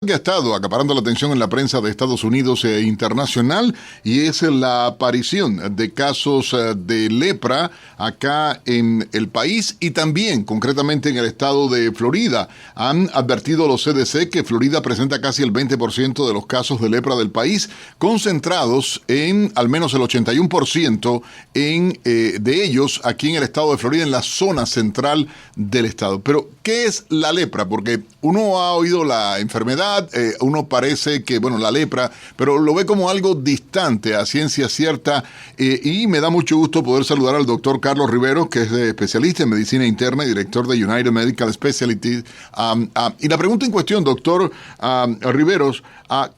Que ha estado acaparando la atención en la prensa de Estados Unidos e internacional, y es la aparición de casos de lepra acá en el país y también concretamente en el estado de Florida. Han advertido los CDC que Florida presenta casi el 20% de los casos de lepra del país, concentrados en al menos el 81% de ellos aquí en el estado de Florida, en la zona central del estado. Pero, ¿qué es la lepra? Porque uno ha oído la enfermedad, uno parece que, bueno, la lepra, pero lo ve como algo distante a ciencia cierta, y me da mucho gusto poder saludar al doctor Carlos Riveros, que es especialista en medicina interna y director de United Medical Specialties. Y la pregunta en cuestión, doctor Riveros,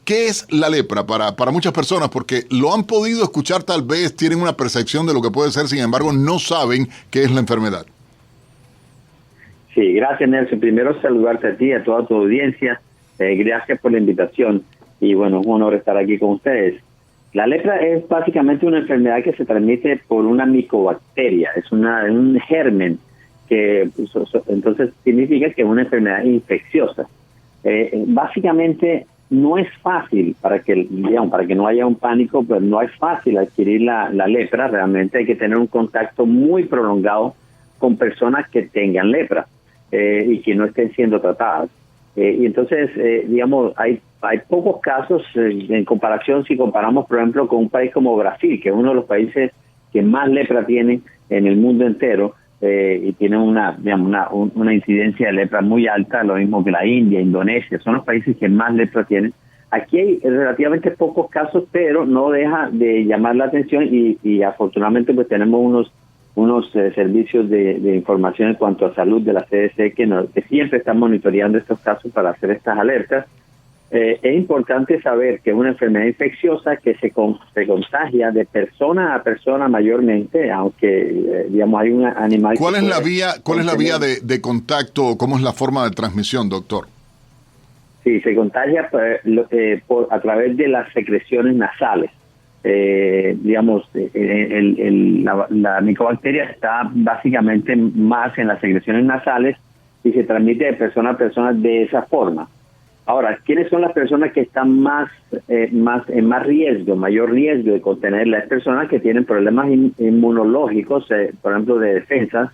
¿qué es la lepra para muchas personas? Porque lo han podido escuchar, tal vez tienen una percepción de lo que puede ser, sin embargo no saben qué es la enfermedad. Sí, gracias, Nelson. Primero saludarte a ti y a toda tu audiencia. Gracias por la invitación y bueno, es un honor estar aquí con ustedes. La lepra es básicamente una enfermedad que se transmite por una micobacteria, es un germen que entonces significa que es una enfermedad infecciosa. Básicamente no es fácil, para que no haya un pánico, pues no es fácil adquirir la lepra. Realmente hay que tener un contacto muy prolongado con personas que tengan lepra y que no estén siendo tratadas. Y entonces, hay pocos casos en comparación, si comparamos, por ejemplo, con un país como Brasil, que es uno de los países que más lepra tienen en el mundo entero, y tiene una incidencia de lepra muy alta, lo mismo que la India, Indonesia, son los países que más lepra tienen. Aquí hay relativamente pocos casos, pero no deja de llamar la atención y afortunadamente pues tenemos unos servicios de información en cuanto a salud de la CDC que siempre están monitoreando estos casos para hacer estas alertas. Es importante saber que es una enfermedad infecciosa que se contagia de persona a persona mayormente, aunque hay un animal. ¿Cuál es la vía de contacto? ¿Cómo es la forma de transmisión, doctor? Sí, se contagia a través de las secreciones nasales. La micobacteria está básicamente más en las secreciones nasales y se transmite de persona a persona de esa forma. Ahora, ¿quiénes son las personas que están en mayor riesgo de contenerla? Las personas que tienen problemas inmunológicos, por ejemplo, de defensas,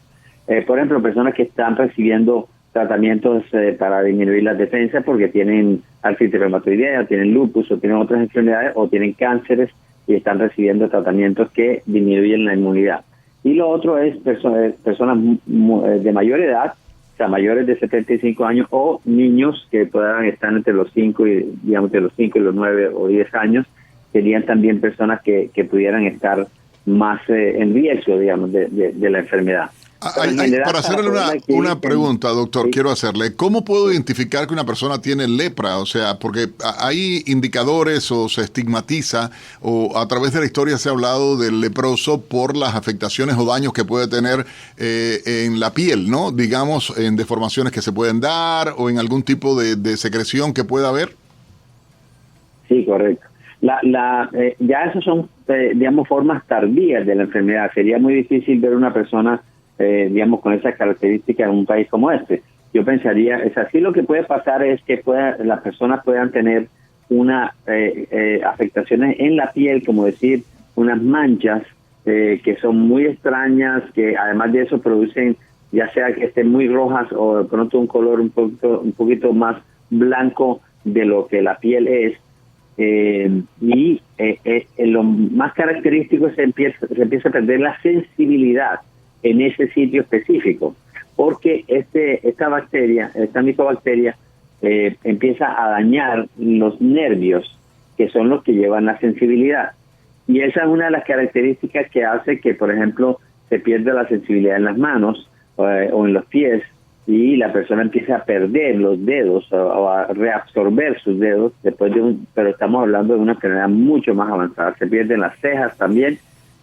por ejemplo, personas que están recibiendo tratamientos para disminuir las defensas porque tienen artritis reumatoidea, tienen lupus o tienen otras enfermedades o tienen cánceres y están recibiendo tratamientos que disminuyen la inmunidad. Y lo otro es personas de mayor edad, o sea, mayores de 75 años, o niños que puedan estar entre los 5 y los 9 o 10 años, serían también personas que pudieran estar más en riesgo, de la enfermedad. Para hacerle una pregunta, doctor, sí. Quiero hacerle, ¿cómo puedo identificar que una persona tiene lepra? O sea, porque hay indicadores o se estigmatiza, o a través de la historia se ha hablado del leproso por las afectaciones o daños que puede tener en la piel, ¿no? Digamos, en deformaciones que se pueden dar o en algún tipo de secreción que pueda haber. Sí, correcto. Ya esas son, formas tardías de la enfermedad. Sería muy difícil ver una persona con esas características en un país como este. Yo pensaría, es así, lo que puede pasar es que las personas puedan tener afectaciones en la piel, como decir, unas manchas que son muy extrañas, que además de eso producen, ya sea que estén muy rojas o de pronto un color un poquito más blanco de lo que la piel es. Lo más característico es que se empieza a perder la sensibilidad en ese sitio específico, porque esta micobacteria empieza a dañar los nervios, que son los que llevan la sensibilidad. Y esa es una de las características que hace que, por ejemplo, se pierda la sensibilidad en las manos o en los pies, y la persona empieza a perder los dedos o a reabsorber sus dedos pero estamos hablando de una enfermedad mucho más avanzada. Se pierden las cejas también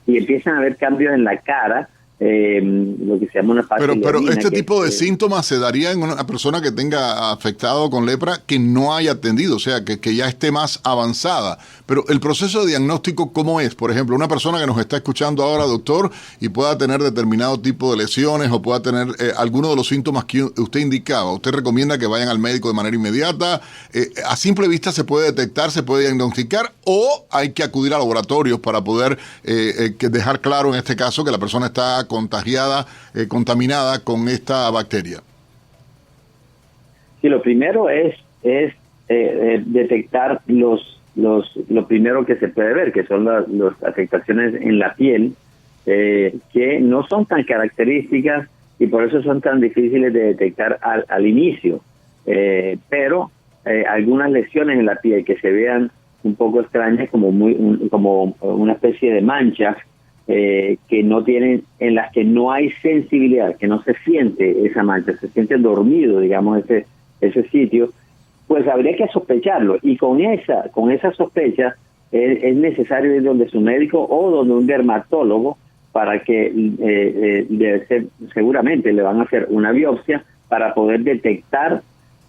y empiezan a haber cambios en la cara, lo que se llama una fase Pero leonina, este que tipo de síntomas se daría en una persona que tenga afectado con lepra que no haya atendido, o sea, que ya esté más avanzada. Pero el proceso de diagnóstico, ¿cómo es? Por ejemplo, una persona que nos está escuchando ahora, doctor, y pueda tener determinado tipo de lesiones o pueda tener alguno de los síntomas que usted indicaba. ¿Usted recomienda que vayan al médico de manera inmediata? ¿A simple vista se puede detectar, se puede diagnosticar o hay que acudir a laboratorios para poder dejar claro en este caso que la persona está contagiada, contaminada con esta bacteria? Sí, lo primero es detectar lo primero que se puede ver, que son las afectaciones en la piel, que no son tan características y por eso son tan difíciles de detectar al inicio. Pero algunas lesiones en la piel que se vean un poco extrañas, como una especie de manchas, que no tienen, en las que no hay sensibilidad, que no se siente esa mancha, se siente dormido, digamos, ese sitio, pues habría que sospecharlo, y con esa sospecha es necesario ir donde su médico o donde un dermatólogo para que seguramente le van a hacer una biopsia para poder detectar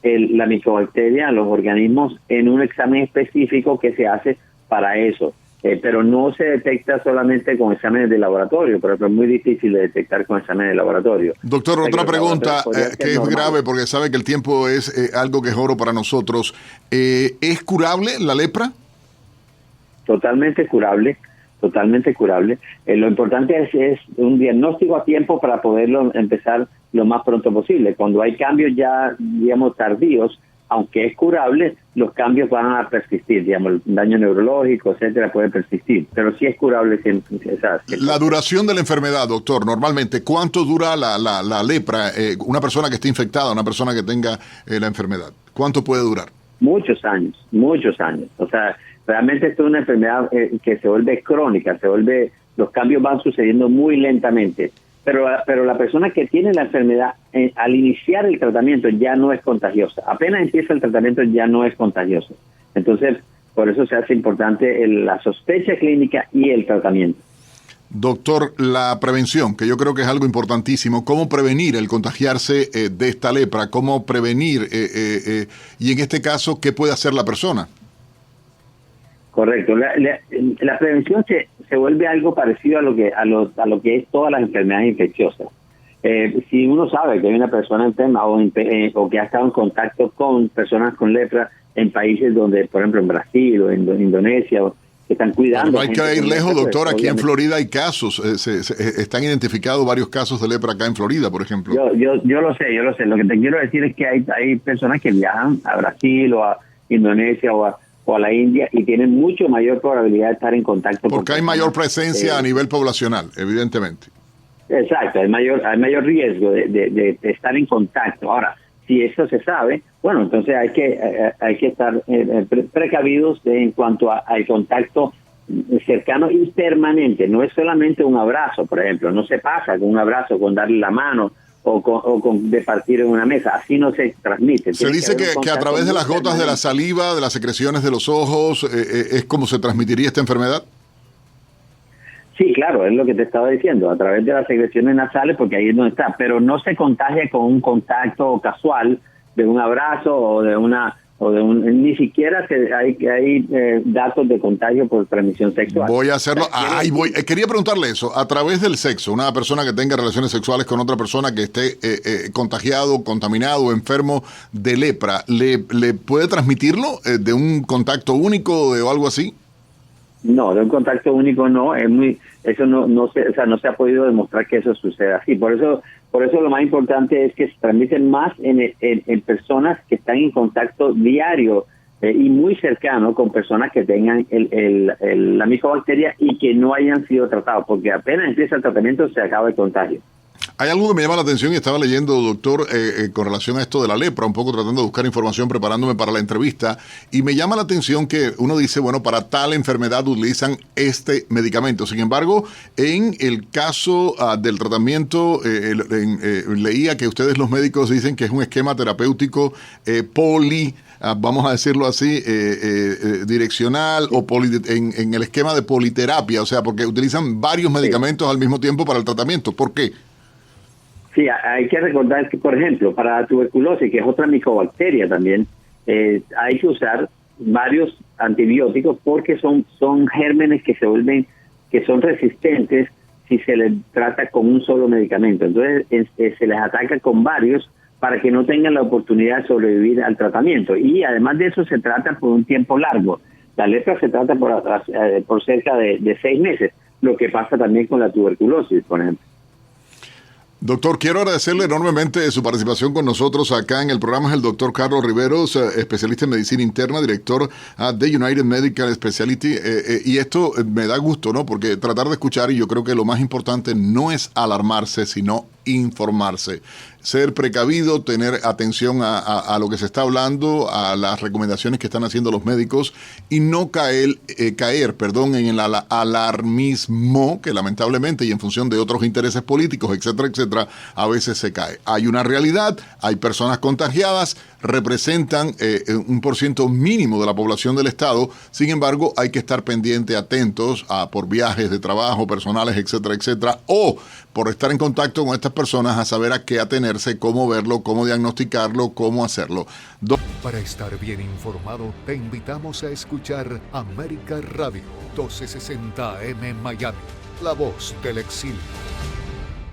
la micobacteria en los organismos en un examen específico que se hace para eso. Pero no se detecta solamente con exámenes de laboratorio, por ejemplo, es muy difícil de detectar con exámenes de laboratorio. Doctor, otra pregunta que es grave porque sabe que el tiempo es algo que es oro para nosotros. ¿Es curable la lepra? Totalmente curable, totalmente curable. Lo importante es un diagnóstico a tiempo para poderlo empezar lo más pronto posible. Cuando hay cambios ya, digamos, tardíos, aunque es curable, los cambios van a persistir, digamos, el daño neurológico, etcétera, puede persistir, pero sí es curable. La duración de la enfermedad, doctor, normalmente, ¿cuánto dura la lepra? Una persona que esté infectada, una persona que tenga la enfermedad, ¿cuánto puede durar? Muchos años. O sea, realmente esto es una enfermedad que se vuelve crónica, los cambios van sucediendo muy lentamente. Pero la persona que tiene la enfermedad, al iniciar el tratamiento ya no es contagiosa. Apenas empieza el tratamiento ya no es contagiosa. Entonces, por eso se hace importante la sospecha clínica y el tratamiento. Doctor, la prevención, que yo creo que es algo importantísimo. ¿Cómo prevenir el contagiarse de esta lepra? ¿Cómo prevenir? Y en este caso, ¿qué puede hacer la persona? Correcto. La prevención se vuelve algo parecido a lo que es todas las enfermedades infecciosas. Si uno sabe que hay una persona enferma o que ha estado en contacto con personas con lepra en países donde, por ejemplo, en Brasil o en Indonesia, que están cuidando. No hay que ir lejos, doctor. Aquí en Florida hay casos. Están identificados varios casos de lepra acá en Florida, por ejemplo. Yo lo sé. Lo que te quiero decir es que hay personas que viajan a Brasil o a Indonesia o a la India y tienen mucho mayor probabilidad de estar en contacto. Porque hay mayor presencia a nivel poblacional, evidentemente. Exacto, hay mayor riesgo de estar en contacto. Ahora, si eso se sabe, bueno, entonces hay que estar precavidos en cuanto al contacto cercano y permanente. No es solamente un abrazo, por ejemplo, no se pasa con un abrazo, con darle la mano o con de partir en una mesa, así no se transmite. Se dice que a través de las gotas de la saliva, de las secreciones de los ojos, es como se transmitiría esta enfermedad. Sí, claro, es lo que te estaba diciendo, a través de las secreciones nasales, porque ahí es donde está, pero no se contagia con un contacto casual de un abrazo ni siquiera hay datos de contagio por transmisión sexual. Voy a hacerlo. Quería preguntarle eso. A través del sexo, una persona que tenga relaciones sexuales con otra persona que esté contagiado, contaminado, enfermo de lepra, ¿le puede transmitirlo de un contacto único o algo así? No, de un contacto único no, eso no se ha podido demostrar que eso suceda así. Por eso lo más importante es que se transmiten más en personas que están en contacto diario y muy cercano con personas que tengan la micobacteria y que no hayan sido tratados, porque apenas empieza el tratamiento se acaba el contagio. Hay algo que me llama la atención y estaba leyendo, doctor, con relación a esto de la lepra, un poco tratando de buscar información, preparándome para la entrevista, y me llama la atención que uno dice, bueno, para tal enfermedad utilizan este medicamento. Sin embargo, en el caso del tratamiento, leía que ustedes los médicos dicen que es un esquema terapéutico vamos a decirlo así, direccional o en el esquema de politerapia, o sea, porque utilizan varios medicamentos al mismo tiempo para el tratamiento. ¿Por qué? Sí, hay que recordar que, por ejemplo, para la tuberculosis, que es otra micobacteria también, hay que usar varios antibióticos porque son gérmenes que son resistentes si se les trata con un solo medicamento. Entonces se les ataca con varios para que no tengan la oportunidad de sobrevivir al tratamiento. Y además de eso se trata por un tiempo largo. La lepra se trata por cerca de 6 meses, lo que pasa también con la tuberculosis, por ejemplo. Doctor, quiero agradecerle enormemente su participación con nosotros acá en el programa. Es el doctor Carlos Riveros, especialista en medicina interna, director de United Medical Specialty. Y esto me da gusto, ¿no? Porque tratar de escuchar, y yo creo que lo más importante no es alarmarse, sino informarse. Ser precavido, tener atención a lo que se está hablando, a las recomendaciones que están haciendo los médicos y no caer en el alarmismo que lamentablemente y en función de otros intereses políticos, etcétera, etcétera, a veces se cae. Hay una realidad, hay personas contagiadas, representan un % mínimo de la población del estado, sin embargo hay que estar pendiente, atentos por viajes de trabajo, personales, etcétera, etcétera, o por estar en contacto con estas personas a saber a qué atenerse, cómo verlo, cómo diagnosticarlo, cómo hacerlo. Para estar bien informado, te invitamos a escuchar América Radio 1260 AM Miami, la voz del exilio.